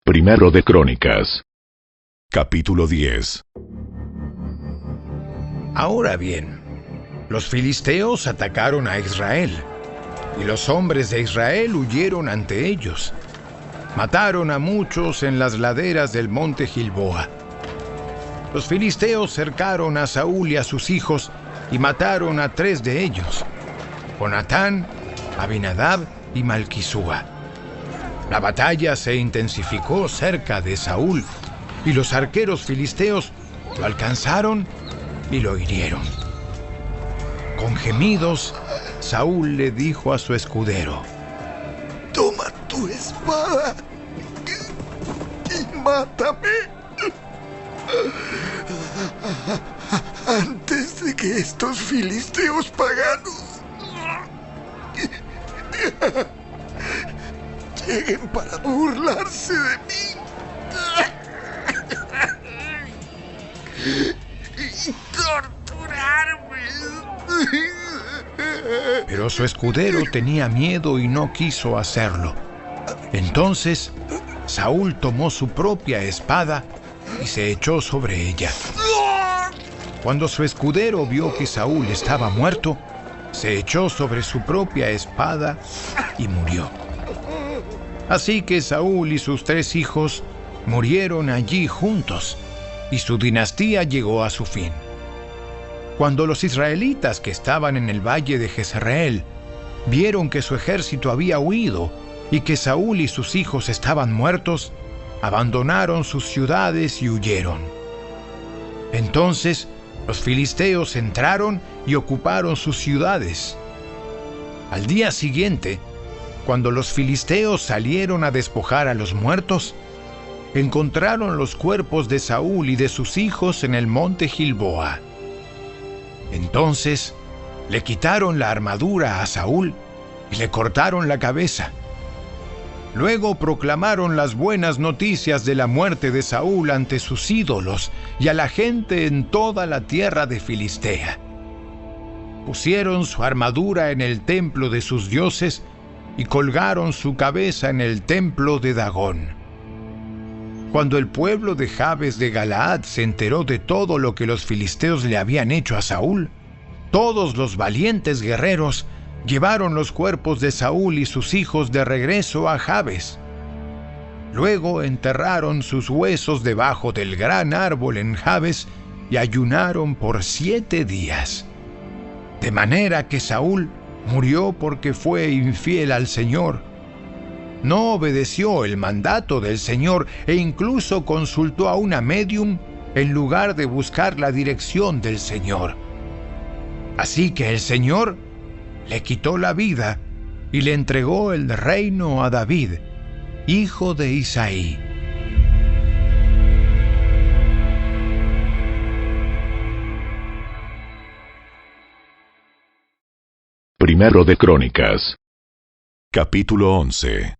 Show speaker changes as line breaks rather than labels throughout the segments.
Primero de Crónicas,
Capítulo 10.
Ahora bien, los filisteos atacaron a Israel, y los hombres de Israel huyeron ante ellos. Mataron a muchos en las laderas del monte Gilboa. Los filisteos cercaron a Saúl y a sus hijos y mataron a 3 de ellos: Jonatán, Abinadab y Malquisúa. La batalla se intensificó cerca de Saúl, y los arqueros filisteos lo alcanzaron y lo hirieron. Con gemidos, Saúl le dijo a su escudero:
«Toma tu espada y mátame antes de que estos filisteos paganos lleguen para burlarse de mí y torturarme».
Pero su escudero tenía miedo y no quiso hacerlo. Entonces Saúl tomó su propia espada y se echó sobre ella. Cuando su escudero vio que Saúl estaba muerto, se echó sobre su propia espada y murió. Así que Saúl y sus 3 hijos murieron allí juntos, y su dinastía llegó a su fin. Cuando los israelitas que estaban en el valle de Jezreel vieron que su ejército había huido y que Saúl y sus hijos estaban muertos, abandonaron sus ciudades y huyeron. Entonces los filisteos entraron y ocuparon sus ciudades. Al día siguiente, cuando los filisteos salieron a despojar a los muertos, encontraron los cuerpos de Saúl y de sus hijos en el monte Gilboa. Entonces le quitaron la armadura a Saúl y le cortaron la cabeza. Luego proclamaron las buenas noticias de la muerte de Saúl ante sus ídolos y a la gente en toda la tierra de Filistea. Pusieron su armadura en el templo de sus dioses y colgaron su cabeza en el templo de Dagón. Cuando el pueblo de Jabes de Galaad se enteró de todo lo que los filisteos le habían hecho a Saúl, todos los valientes guerreros llevaron los cuerpos de Saúl y sus hijos de regreso a Jabes. Luego enterraron sus huesos debajo del gran árbol en Jabes y ayunaron por 7 días. De manera que Saúl murió porque fue infiel al Señor. No obedeció el mandato del Señor e incluso consultó a una médium en lugar de buscar la dirección del Señor. Así que el Señor le quitó la vida y le entregó el reino a David, hijo de Isaí.
Primero de Crónicas,
Capítulo 11.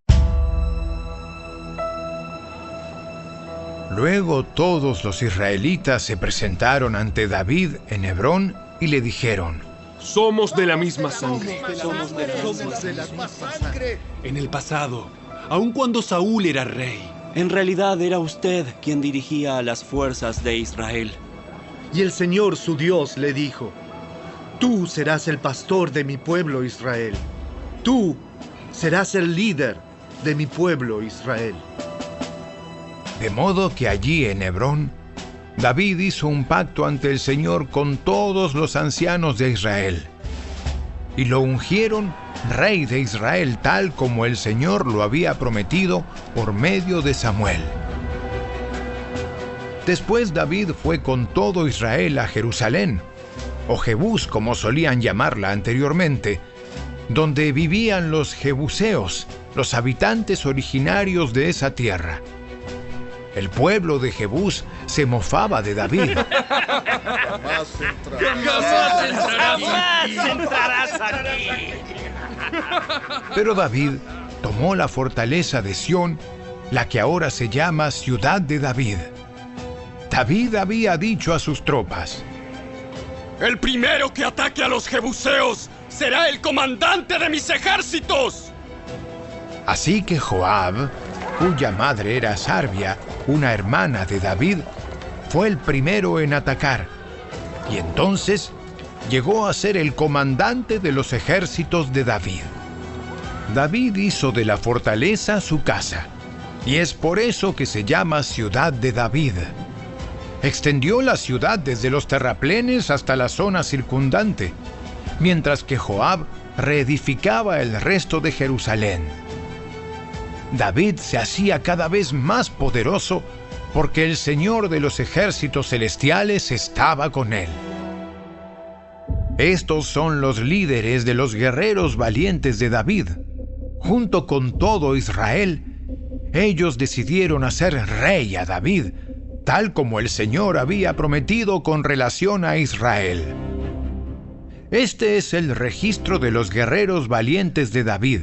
Luego todos los israelitas se presentaron ante David en Hebrón y le dijeron:
Somos de la misma sangre.
Somos de la misma sangre.
En el pasado, aun cuando Saúl era rey,
En realidad era usted quien dirigía a las fuerzas de Israel.
Y el Señor su Dios le dijo: Tú serás el pastor de mi pueblo Israel. Tú serás el líder de mi pueblo Israel.
De modo que allí en Hebrón, David hizo un pacto ante el Señor con todos los ancianos de Israel, y lo ungieron rey de Israel, tal como el Señor lo había prometido por medio de Samuel. Después David fue con todo Israel a Jerusalén, o Jebús como solían llamarla anteriormente, donde vivían los jebuseos, los habitantes originarios de esa tierra. El pueblo de Jebús se mofaba de David.
Jamás entrarás aquí.
Pero David tomó la fortaleza de Sión, la que ahora se llama Ciudad de David. David había dicho a sus tropas:
el primero que ataque a los jebuseos será el comandante de mis ejércitos.
Así que Joab, cuya madre era Sarbia, una hermana de David, fue el primero en atacar, y entonces llegó a ser el comandante de los ejércitos de David. David hizo de la fortaleza su casa, y es por eso que se llama Ciudad de David. Extendió la ciudad desde los terraplenes hasta la zona circundante, mientras que Joab reedificaba el resto de Jerusalén. David se hacía cada vez más poderoso porque el Señor de los ejércitos celestiales estaba con él. Estos son los líderes de los guerreros valientes de David. Junto con todo Israel, ellos decidieron hacer rey a David, tal como el Señor había prometido con relación a Israel. Este es el registro de los guerreros valientes de David.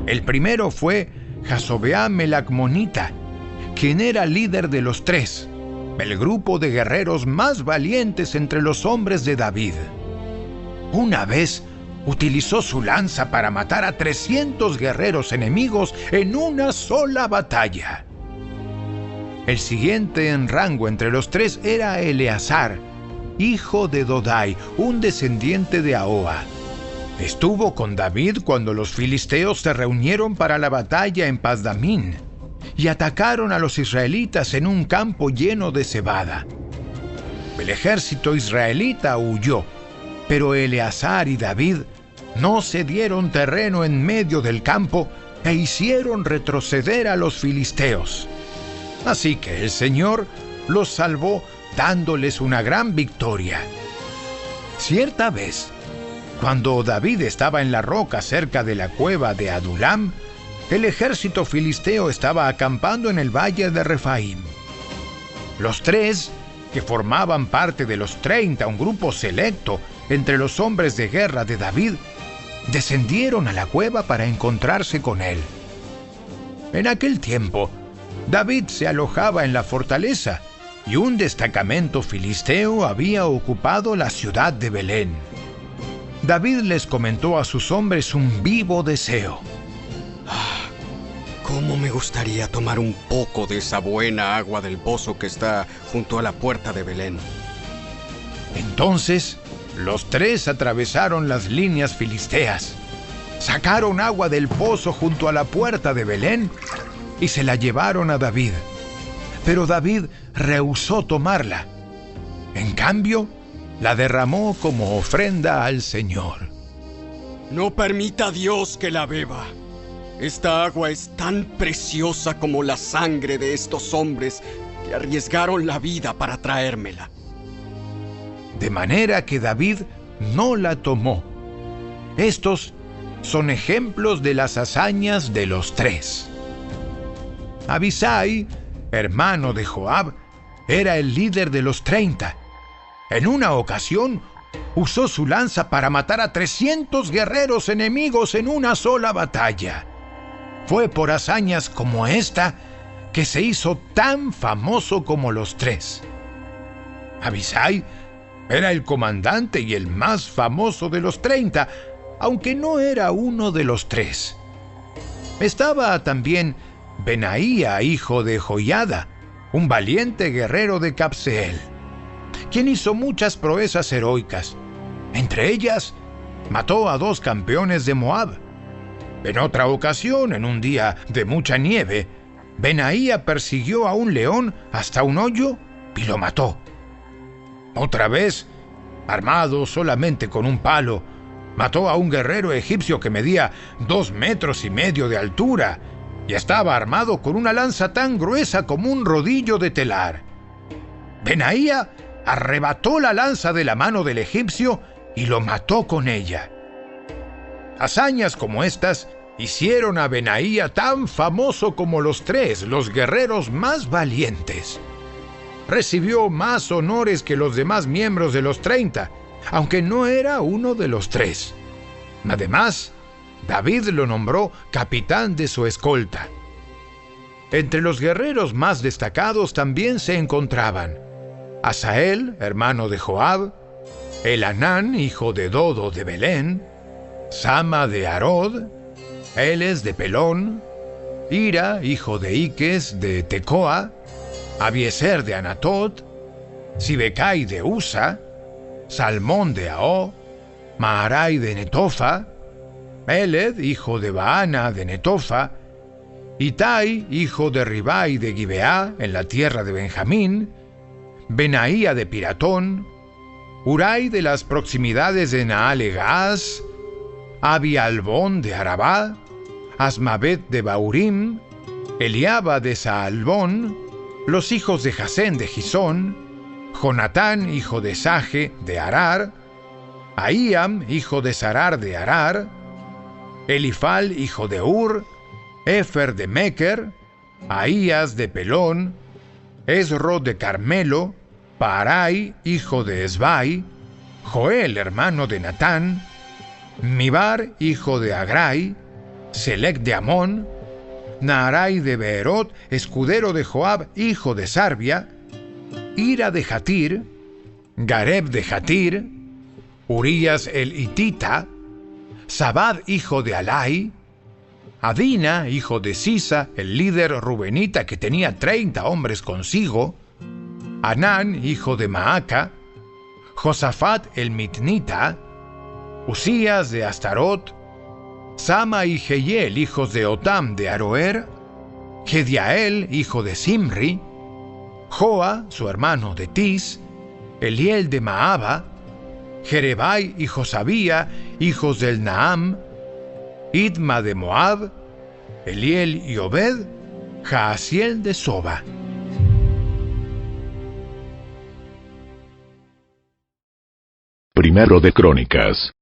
El primero fue Jasobeam el Acmonita, quien era líder de los 3, el grupo de guerreros más valientes entre los hombres de David. Una vez utilizó su lanza para matar a 300 guerreros enemigos en una sola batalla. El siguiente en rango entre los 3 era Eleazar, hijo de Dodai, un descendiente de Ahoa. Estuvo con David cuando los filisteos se reunieron para la batalla en Pasdamín y atacaron a los israelitas en un campo lleno de cebada. El ejército israelita huyó, pero Eleazar y David no cedieron terreno en medio del campo e hicieron retroceder a los filisteos. Así que el Señor los salvó dándoles una gran victoria. Cierta vez, cuando David estaba en la roca cerca de la cueva de Adulam, el ejército filisteo estaba acampando en el valle de Refaim. Los 3, que formaban parte de los 30, un grupo selecto entre los hombres de guerra de David, descendieron a la cueva para encontrarse con él. En aquel tiempo, David se alojaba en la fortaleza y un destacamento filisteo había ocupado la ciudad de Belén. David les comentó a sus hombres un vivo deseo.
¿Cómo me gustaría tomar un poco de esa buena agua del pozo que está junto a la puerta de Belén?
Entonces, los 3 atravesaron las líneas filisteas, sacaron agua del pozo junto a la puerta de Belén y se la llevaron a David. Pero David rehusó tomarla. En cambio, la derramó como ofrenda al Señor.
No permita a Dios que la beba. Esta agua es tan preciosa como la sangre de estos hombres que arriesgaron la vida para traérmela.
De manera que David no la tomó. Estos son ejemplos de las hazañas de los 3. Abisai, hermano de Joab, era el líder de los 30. En una ocasión, usó su lanza para matar a 300 guerreros enemigos en una sola batalla. Fue por hazañas como esta que se hizo tan famoso como los 3. Abisai era el comandante y el más famoso de los 30, aunque no era uno de los 3. Estaba también Benaía, hijo de Joiada, un valiente guerrero de Cabseel, quien hizo muchas proezas heroicas. Entre ellas, mató a 2 campeones de Moab. En otra ocasión, en un día de mucha nieve, Benaía persiguió a un león hasta un hoyo y lo mató. Otra vez, armado solamente con un palo, mató a un guerrero egipcio que medía 2,5 metros de altura y estaba armado con una lanza tan gruesa como un rodillo de telar. Benaía arrebató la lanza de la mano del egipcio y lo mató con ella. Hazañas como estas hicieron a Benaía tan famoso como los 3, los guerreros más valientes. Recibió más honores que los demás miembros de los 30, aunque no era uno de los 3. Además, David lo nombró capitán de su escolta. Entre los guerreros más destacados también se encontraban Asael, hermano de Joab, Elanán, hijo de Dodo de Belén, Sama de Arod, Eles de Pelón, Ira, hijo de Iques de Tecoa, Abiezer de Anatot, Sibecai de Usa, Salmón de Ao, Maharai de Netofa, Eled, hijo de Baana de Netofa, Itai, hijo de Ribai de Gibeá, en la tierra de Benjamín, Benaía de Piratón, Urai de las proximidades de Naale-Gaaz, Abialbón de Arabá, Asmabet de Baurim, Eliaba de Saalbón, los hijos de Jasén de Gisón, Jonatán, hijo de Saje de Arar, Ahíam, hijo de Sarar de Arar, Elifal, hijo de Ur, Efer de Meker, Ahías de Pelón, Esro de Carmelo, Paarai, hijo de Esbai, Joel, hermano de Natán, Mibar, hijo de Agrai, Selec de Amón, Naarai de Beerot, escudero de Joab, hijo de Sarbia, Ira de Jatir, Gareb de Jatir, Urías el Hitita, Sabad, hijo de Alai, Adina, hijo de Sisa, el líder rubenita que tenía 30 hombres consigo, Anán, hijo de Maaca, Josafat el Mitnita, Usías de Astarot, Sama y Jehiel, hijos de Otam de Aroer, Gediael, hijo de Simri, Joa, su hermano de Tis, Eliel de Maaba, Jerebai y Josabía, hijos del Naam, Idma de Moab, Eliel y Obed, Jaasiel de Soba.
Primero de Crónicas.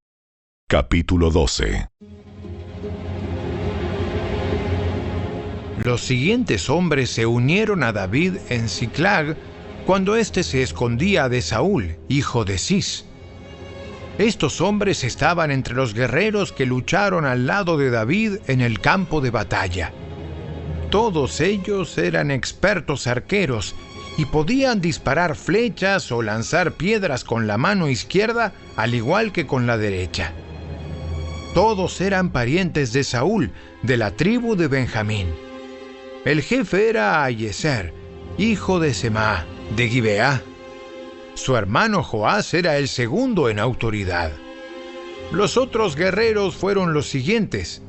Capítulo 12.
Los siguientes hombres se unieron a David en Siclag cuando éste se escondía de Saúl, hijo de Cis. Estos hombres estaban entre los guerreros que lucharon al lado de David en el campo de batalla. Todos ellos eran expertos arqueros y podían disparar flechas o lanzar piedras con la mano izquierda al igual que con la derecha. Todos eran parientes de Saúl, de la tribu de Benjamín. El jefe era Ahiezer, hijo de Semá, de Gibeá. Su hermano Joás era el segundo en autoridad. Los otros guerreros fueron los siguientes: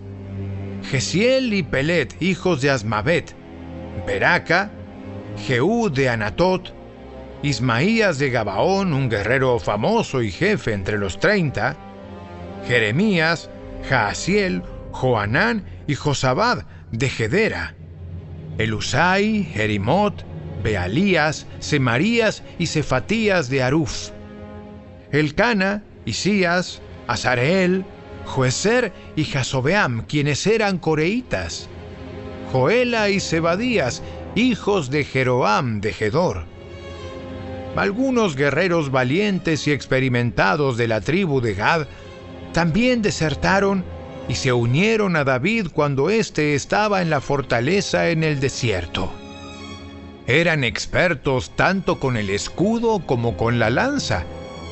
Gesiel y Pelet, hijos de Asmabet, Beraca, Jehú de Anatot, Ismaías de Gabaón, un guerrero famoso y jefe entre los 30, Jeremías, Jaasiel, Joanán y Josabad de Gedera, Elusai, Jerimot, Bealías, Semarías y Cefatías de Aruf, Elcana, Isías, Azareel, Joezer y Jasobeam, quienes eran coreitas, Joela y Zebadías, hijos de Jeroam de Gedor. Algunos guerreros valientes y experimentados de la tribu de Gad también desertaron y se unieron a David cuando éste estaba en la fortaleza en el desierto. Eran expertos tanto con el escudo como con la lanza,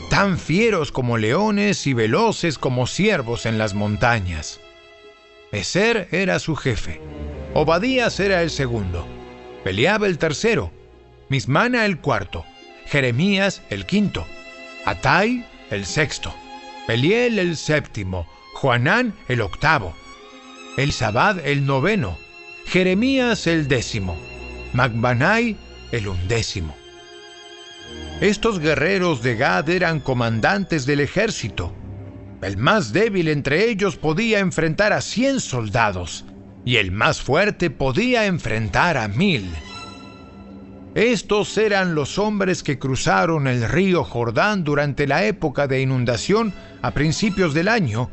tan fieros como leones y veloces como ciervos en las montañas. Ezer era su jefe, Obadías era el segundo, Eliab el tercero, Mismana el cuarto, Jeremías el quinto, Atai el sexto, Eliel el séptimo, Joanán el octavo, Elzabad el noveno, Jeremías el décimo, Macbanai el undécimo. Estos guerreros de Gad eran comandantes del ejército. El más débil entre ellos podía enfrentar a 100 soldados, y el más fuerte podía enfrentar a 1000. Estos eran los hombres que cruzaron el río Jordán durante la época de inundación a principios del año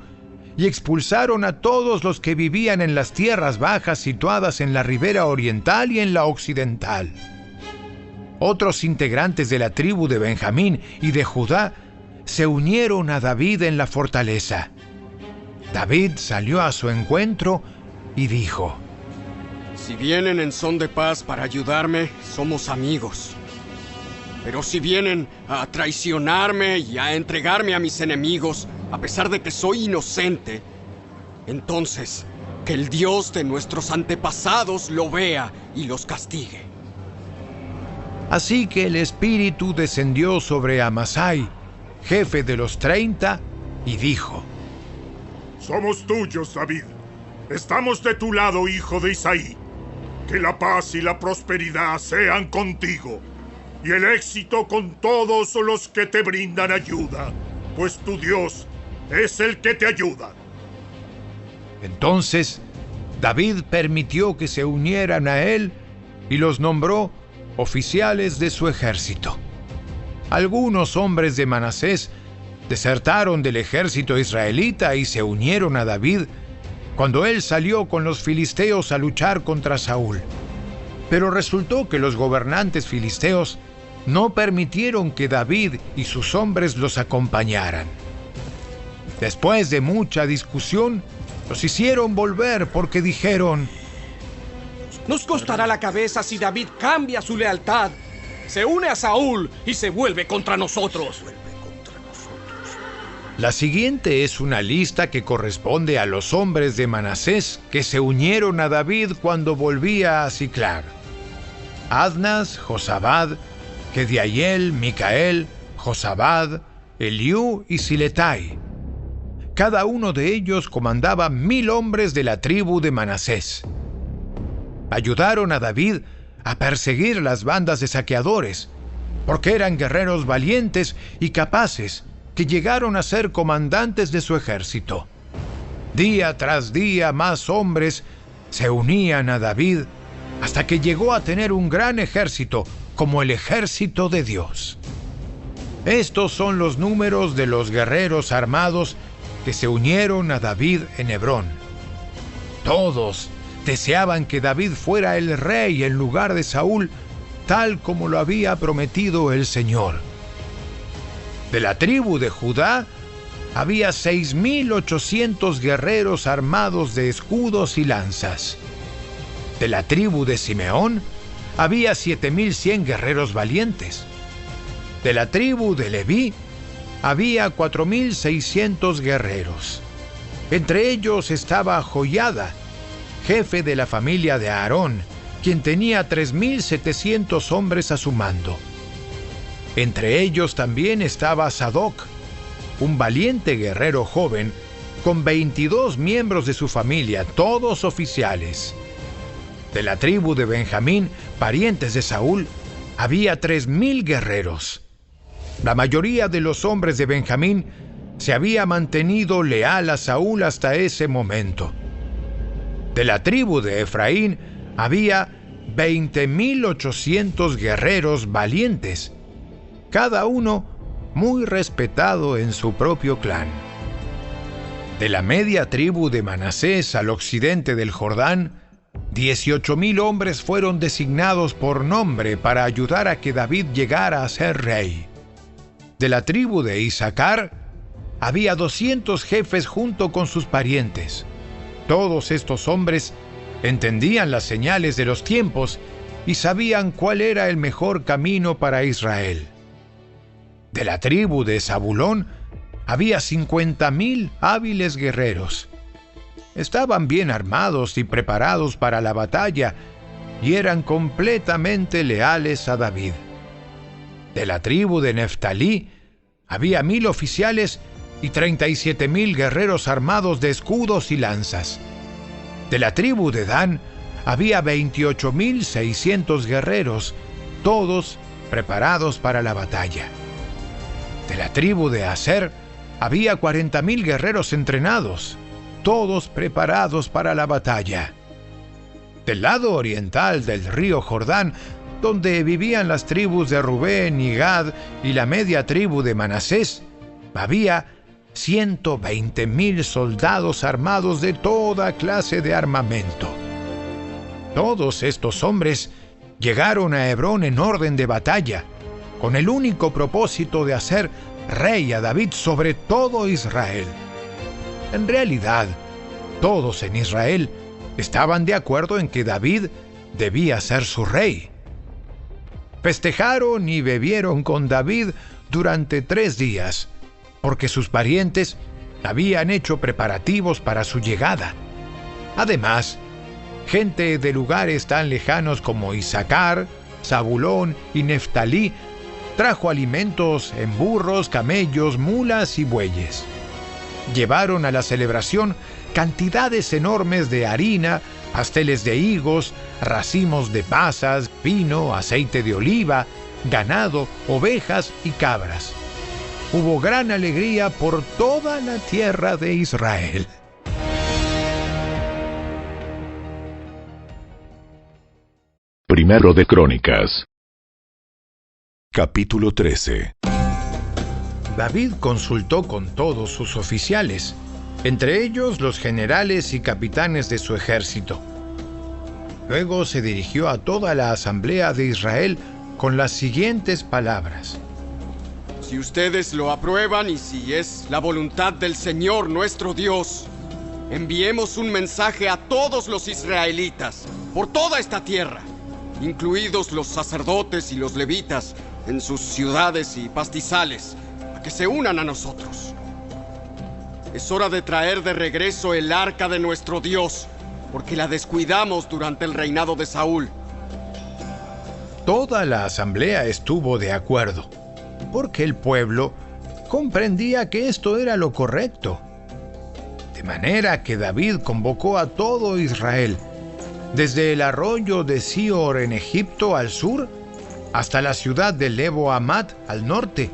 y expulsaron a todos los que vivían en las tierras bajas situadas en la ribera oriental y en la occidental. Otros integrantes de la tribu de Benjamín y de Judá se unieron a David en la fortaleza. David salió a su encuentro y dijo:
Si vienen en son de paz para ayudarme, somos amigos. Pero si vienen a traicionarme y a entregarme a mis enemigos, a pesar de que soy inocente, entonces Que el Dios de nuestros antepasados lo vea y los castigue.
Así que el Espíritu descendió sobre Amasai, jefe de los 30, y dijo:
Somos tuyos, David. Estamos de tu lado, hijo de Isaí. Que la paz y la prosperidad sean contigo, y el éxito con todos los que te brindan ayuda, pues tu Dios es el que te ayuda.
Entonces David permitió que se unieran a él y los nombró oficiales de su ejército. Algunos hombres de Manasés desertaron del ejército israelita y se unieron a David cuando él salió con los filisteos a luchar contra Saúl. Pero resultó que los gobernantes filisteos no permitieron que David y sus hombres los acompañaran. Después de mucha discusión, los hicieron volver porque dijeron:
Nos costará la cabeza si David cambia su lealtad, se une a Saúl y se vuelve contra nosotros.
La siguiente es una lista que corresponde a los hombres de Manasés que se unieron a David cuando volvía a Siclag: Adnas, Josabad, Gediael, Micael, Josabad, Eliú y Siletai. Cada uno de ellos comandaba 1000 hombres de la tribu de Manasés. Ayudaron a David a perseguir las bandas de saqueadores, porque eran guerreros valientes y capaces que llegaron a ser comandantes de su ejército. Día tras día más hombres se unían a David hasta que llegó a tener un gran ejército como el ejército de Dios. Estos son los números de los guerreros armados que se unieron a David en Hebrón. Todos deseaban que David fuera el rey en lugar de Saúl, tal como lo había prometido el Señor. De la tribu de Judá había 6.800 guerreros armados de escudos y lanzas. De la tribu de Simeón había 7.100 guerreros valientes. De la tribu de Leví había 4.600 guerreros. Entre ellos estaba Joiada, jefe de la familia de Aarón, quien tenía 3.700 hombres a su mando. Entre ellos también estaba Sadoc, un valiente guerrero joven, con 22 miembros de su familia, todos oficiales. De la tribu de Benjamín, parientes de Saúl, había 3.000 guerreros. La mayoría de los hombres de Benjamín se había mantenido leal a Saúl hasta ese momento. De la tribu de Efraín había 20.800 guerreros valientes, cada uno muy respetado en su propio clan. De la media tribu de Manasés al occidente del Jordán, 18.000 hombres fueron designados por nombre para ayudar a que David llegara a ser rey. De la tribu de Isaacar había 200 jefes junto con sus parientes. Todos estos hombres entendían las señales de los tiempos y sabían cuál era el mejor camino para Israel. De la tribu de Zabulón había 50.000 hábiles guerreros. Estaban bien armados y preparados para la batalla y eran completamente leales a David. De la tribu de Neftalí había 1.000 oficiales y 37.000 guerreros armados de escudos y lanzas. De la tribu de Dan había 28.600 guerreros, todos preparados para la batalla. De la tribu de Aser había 40.000 guerreros entrenados, todos preparados para la batalla. Del lado oriental del río Jordán, donde vivían las tribus de Rubén y Gad y la media tribu de Manasés, había 120.000 soldados armados de toda clase de armamento. Todos estos hombres llegaron a Hebrón en orden de batalla, con el único propósito de hacer rey a David sobre todo Israel. En realidad, todos en Israel estaban de acuerdo en que David debía ser su rey. Festejaron y bebieron con David durante 3 días, porque sus parientes habían hecho preparativos para su llegada. Además, gente de lugares tan lejanos como Isaacar, Zabulón y Neftalí trajo alimentos en burros, camellos, mulas y bueyes. Llevaron a la celebración cantidades enormes de harina, pasteles de higos, racimos de pasas, vino, aceite de oliva, ganado, ovejas y cabras. Hubo gran alegría por toda la tierra de Israel.
Primero de Crónicas.
Capítulo 13.
David consultó con todos sus oficiales, entre ellos los generales y capitanes de su ejército. Luego se dirigió a toda la asamblea de Israel con las siguientes palabras:
Si ustedes lo aprueban y si es la voluntad del Señor nuestro Dios, enviemos un mensaje a todos los israelitas por toda esta tierra, incluidos los sacerdotes y los levitas en sus ciudades y pastizales, a que se unan a nosotros. Es hora de traer de regreso el arca de nuestro Dios, porque la descuidamos durante el reinado de Saúl.
Toda la asamblea estuvo de acuerdo, porque el pueblo comprendía que esto era lo correcto. De manera que David convocó a todo Israel, desde el arroyo de Sior en Egipto al sur, hasta la ciudad de Lebo Hamat al norte,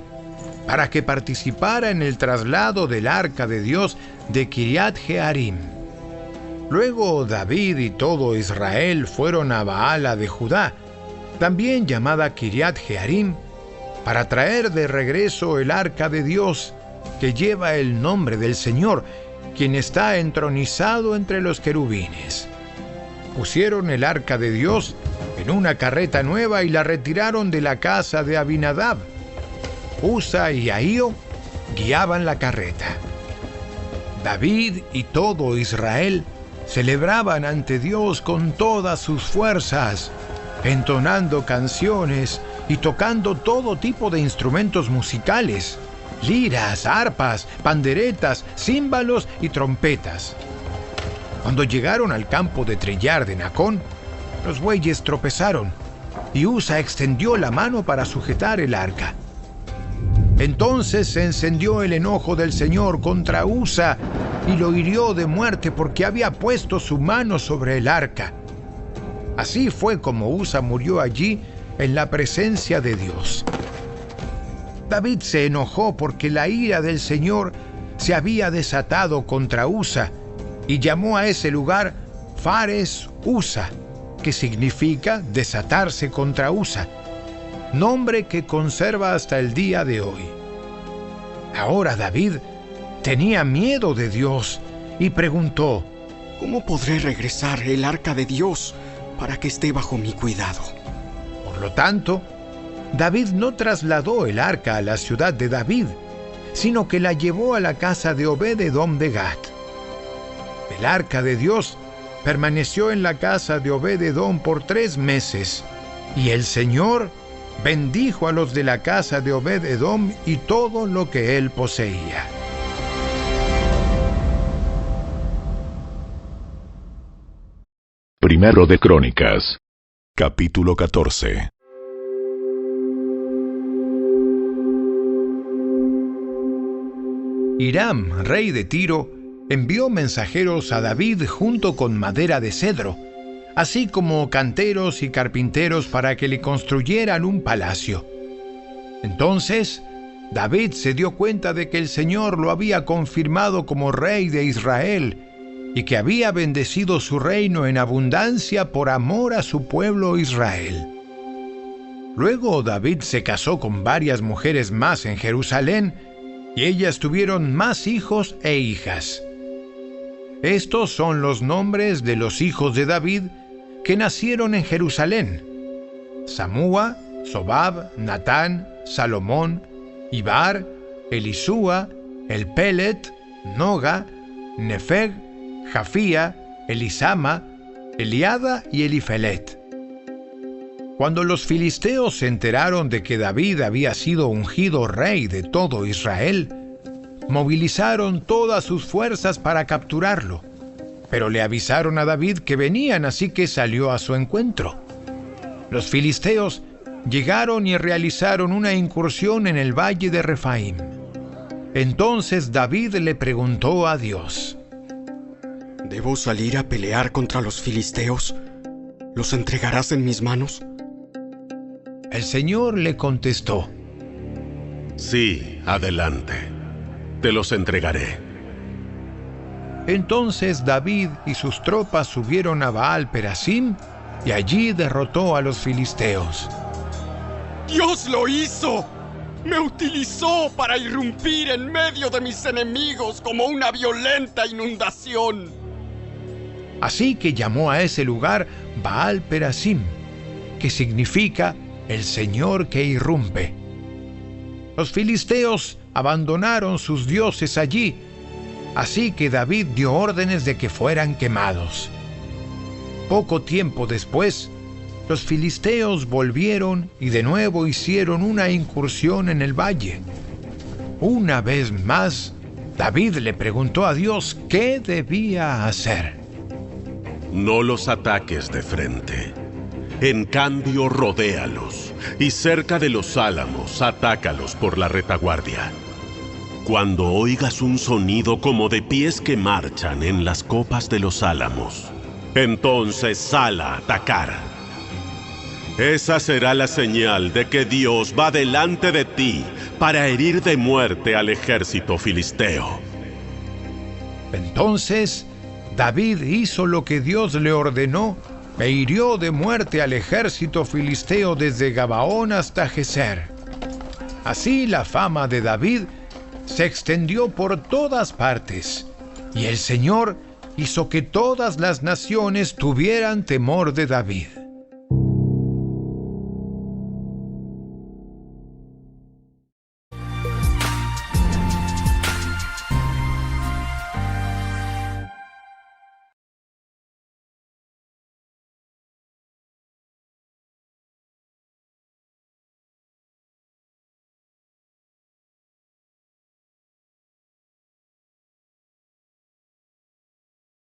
para que participara en el traslado del arca de Dios de Kiriat Jearim. Luego David y todo Israel fueron a Baala de Judá, también llamada Kiriat Jearim, para traer de regreso el arca de Dios, que lleva el nombre del Señor, quien está entronizado entre los querubines. Pusieron el arca de Dios en una carreta nueva y la retiraron de la casa de Abinadab. Usa y Ahío guiaban la carreta. David y todo Israel celebraban ante Dios con todas sus fuerzas, entonando canciones y tocando todo tipo de instrumentos musicales, liras, arpas, panderetas, címbalos y trompetas. Cuando llegaron al campo de trillar de Nacón, los bueyes tropezaron y Usa extendió la mano para sujetar el arca. Entonces se encendió el enojo del Señor contra Usa y lo hirió de muerte porque había puesto su mano sobre el arca. Así fue como Usa murió allí en la presencia de Dios. David se enojó porque la ira del Señor se había desatado contra Usa y llamó a ese lugar Fares Usa, que significa desatarse contra Usa, nombre que conserva hasta el día de hoy. Ahora David tenía miedo de Dios y preguntó:
¿Cómo podré regresar el arca de Dios para que esté bajo mi cuidado?
Por lo tanto, David no trasladó el arca a la ciudad de David, sino que la llevó a la casa de Obed-Edom de Gat. El arca de Dios permaneció en la casa de Obed-Edom por 3 meses, y el Señor bendijo a los de la casa de Obed-Edom y todo lo que él poseía.
Primero de Crónicas.
Capítulo 14.
Hiram, rey de Tiro, envió mensajeros a David junto con madera de cedro, así como canteros y carpinteros para que le construyeran un palacio. Entonces, David se dio cuenta de que el Señor lo había confirmado como rey de Israel y que había bendecido su reino en abundancia por amor a su pueblo Israel. Luego David se casó con varias mujeres más en Jerusalén y ellas tuvieron más hijos e hijas. Estos son los nombres de los hijos de David que nacieron en Jerusalén: Samúa, Sobab, Natán, Salomón, Ibar, Elisúa, Elpelet, Noga, Nefeg, Jafía, Elisama, Eliada y Elifelet. Cuando los filisteos se enteraron de que David había sido ungido rey de todo Israel, movilizaron todas sus fuerzas para capturarlo. pero le avisaron a David que venían, así que salió a su encuentro. Los filisteos llegaron y realizaron una incursión en el valle de Refaim. Entonces David le preguntó a Dios:
¿Debo salir a pelear contra los filisteos? ¿Los entregarás en mis manos?
El Señor le contestó:
Sí, adelante. Te los entregaré.
Entonces David y sus tropas subieron a Baal Perasim y allí derrotó a los filisteos.
¡Dios lo hizo! Me utilizó para irrumpir en medio de mis enemigos como una violenta inundación.
Así que llamó a ese lugar Baal Perasim, que significa el Señor que irrumpe. Los filisteos abandonaron sus dioses allí, así que David dio órdenes de que fueran quemados. Poco tiempo después, los filisteos volvieron y de nuevo hicieron una incursión en el valle. Una vez más, David le preguntó a Dios qué debía hacer.
No los ataques de frente. En cambio, rodéalos y cerca de los álamos, atácalos por la retaguardia. Cuando oigas un sonido como de pies que marchan en las copas de los álamos, entonces sal a atacar. Esa será la señal de que Dios va delante de ti para herir de muerte al ejército filisteo.
Entonces David hizo lo que Dios le ordenó e hirió de muerte al ejército filisteo desde Gabaón hasta Geser. Así la fama de David se extendió por todas partes, y el Señor hizo que todas las naciones tuvieran temor de David.